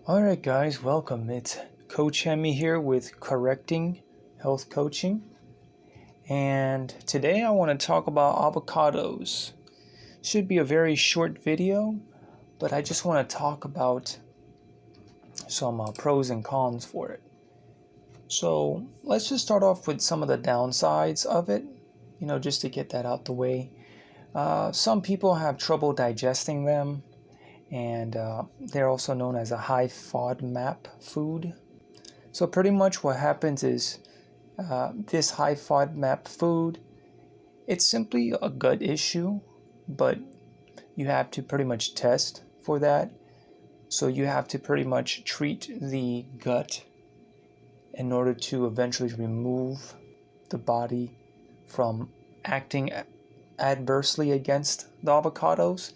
Alright guys, welcome. It's Coach Hemi here with Correcting Health Coaching. And today I want to talk about avocados. Should be a very short video, but I just want to talk about some pros and cons for it. So let's just start off with some of the downsides of it, just to get that out the way. Some people have trouble digesting them, and they're also known as a high FODMAP food. So pretty much what happens is this high FODMAP food, it's simply a gut issue, but you have to pretty much test for that. So you have to pretty much treat the gut in order to eventually remove the body from acting adversely against the avocados.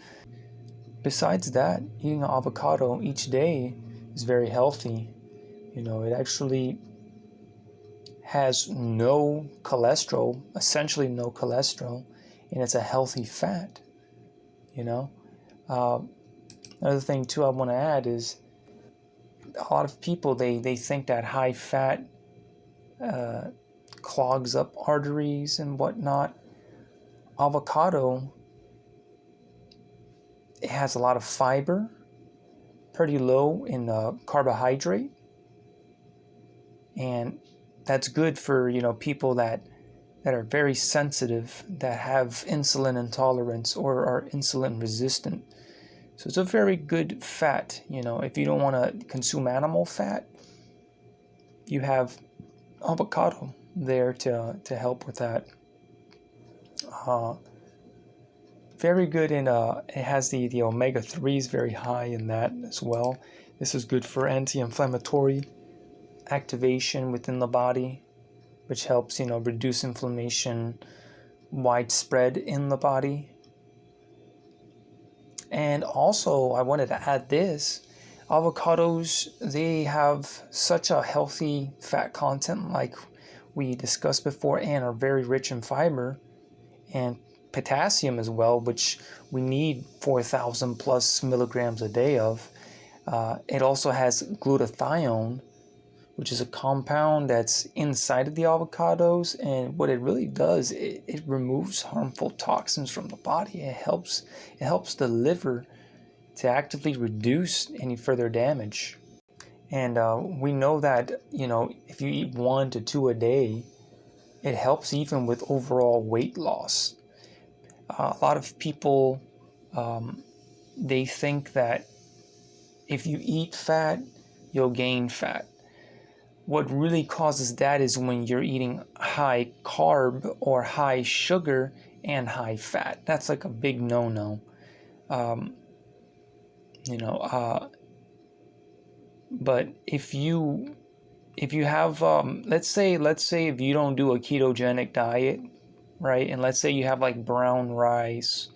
Besides that, eating an avocado each day is very healthy. It actually has no cholesterol, essentially no cholesterol, and it's a healthy fat. Another thing too I want to add is a lot of people, they think that high fat clogs up arteries and whatnot. Avocado, it has a lot of fiber, pretty low in carbohydrate, and that's good for people that are very sensitive, that have insulin intolerance or are insulin resistant. So it's a very good fat. If you don't want to consume animal fat, you have avocado there to help with that. Very good in it has the omega-3s very high in that as well. This is good for anti-inflammatory activation within the body, which helps reduce inflammation widespread in the body. And also I wanted to add this: avocados, they have such a healthy fat content like we discussed before, and are very rich in fiber and potassium as well, which we need 4,000 plus milligrams a day of. It also has glutathione, which is a compound that's inside of the avocados, and what it really does, it removes harmful toxins from the body. It helps the liver to actively reduce any further damage. And we know that if you eat 1 to 2 a day, it helps even with overall weight loss. A lot of people, they think that if you eat fat, you'll gain fat. What really causes that is when you're eating high carb or high sugar and high fat. That's like a big no-no. But if you have, let's say if you don't do a ketogenic diet, right? And let's say you have like brown rice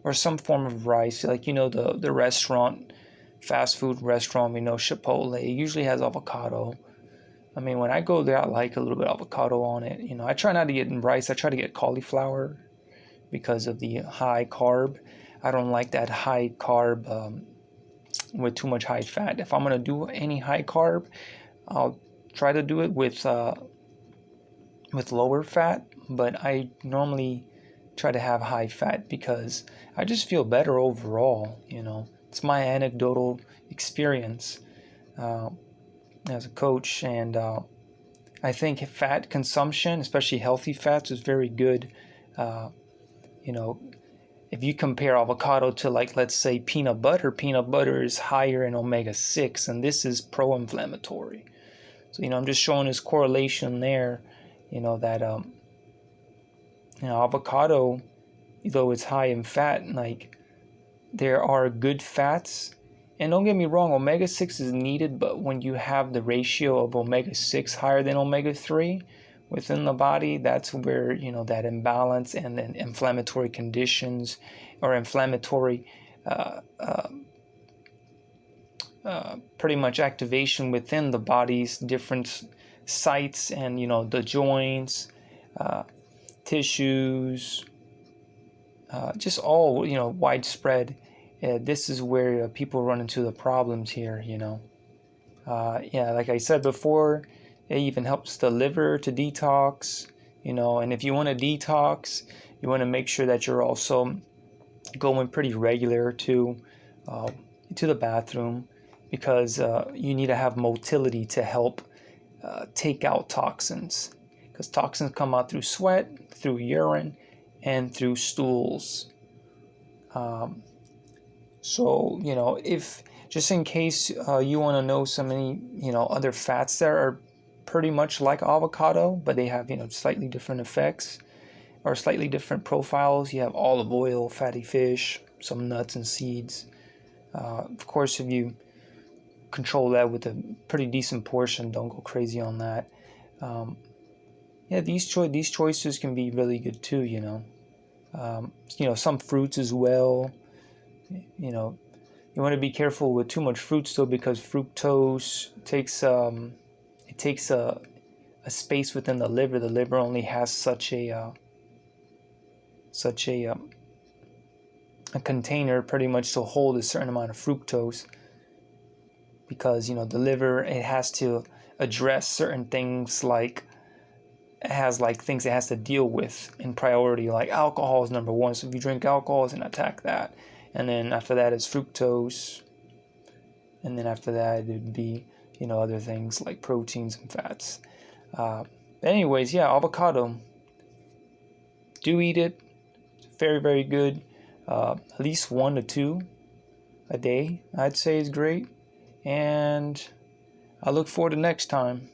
or some form of rice, like the restaurant, fast food restaurant, Chipotle, it usually has avocado. I mean, when I go there, I like a little bit of avocado on it. I try not to get rice. I try to get cauliflower because of the high carb. I don't like that high carb with too much high fat. If I'm going to do any high carb, I'll try to do it with lower fat, but I normally try to have high fat because I just feel better overall. It's my anecdotal experience as a coach, and I think fat consumption, especially healthy fats, is very good. If you compare avocado to, like, let's say peanut butter is higher in omega-6, and this is pro-inflammatory. So I'm just showing this correlation there. That avocado, though it's high in fat, like, there are good fats. And don't get me wrong, omega-6 is needed, but when you have the ratio of omega-6 higher than omega-3 within the body, that's where, that imbalance and then inflammatory conditions or inflammatory pretty much activation within the body's different sites and, the joints, tissues, just all, widespread. This is where people run into the problems here. Yeah, like I said before, it even helps the liver to detox, and if you want to detox, you want to make sure that you're also going pretty regular uh, to the bathroom, because you need to have motility to help take out toxins, because toxins come out through sweat, through urine, and through stools. Um, so, if just in case you want to know some many, other fats that are pretty much like avocado, but they have, slightly different effects or slightly different profiles. You have olive oil, fatty fish, some nuts and seeds. Of course, if you control that with a pretty decent portion, don't go crazy on that. Um, yeah, these choices can be really good too. Some fruits as well. You know, you want to be careful with too much fruits though, because fructose takes a space within the liver. The liver only has such a container pretty much to hold a certain amount of fructose, because the liver, it has to address certain things, like it has like things it has to deal with in priority, like alcohol is number one. So if you drink alcohol, it's going to attack that, and then after that is fructose, and then after that it'd be other things like proteins and fats. Anyways, yeah, avocado, do eat it. It's very, very good. At least 1 to 2 a day, I'd say, is great. And I look forward to next time.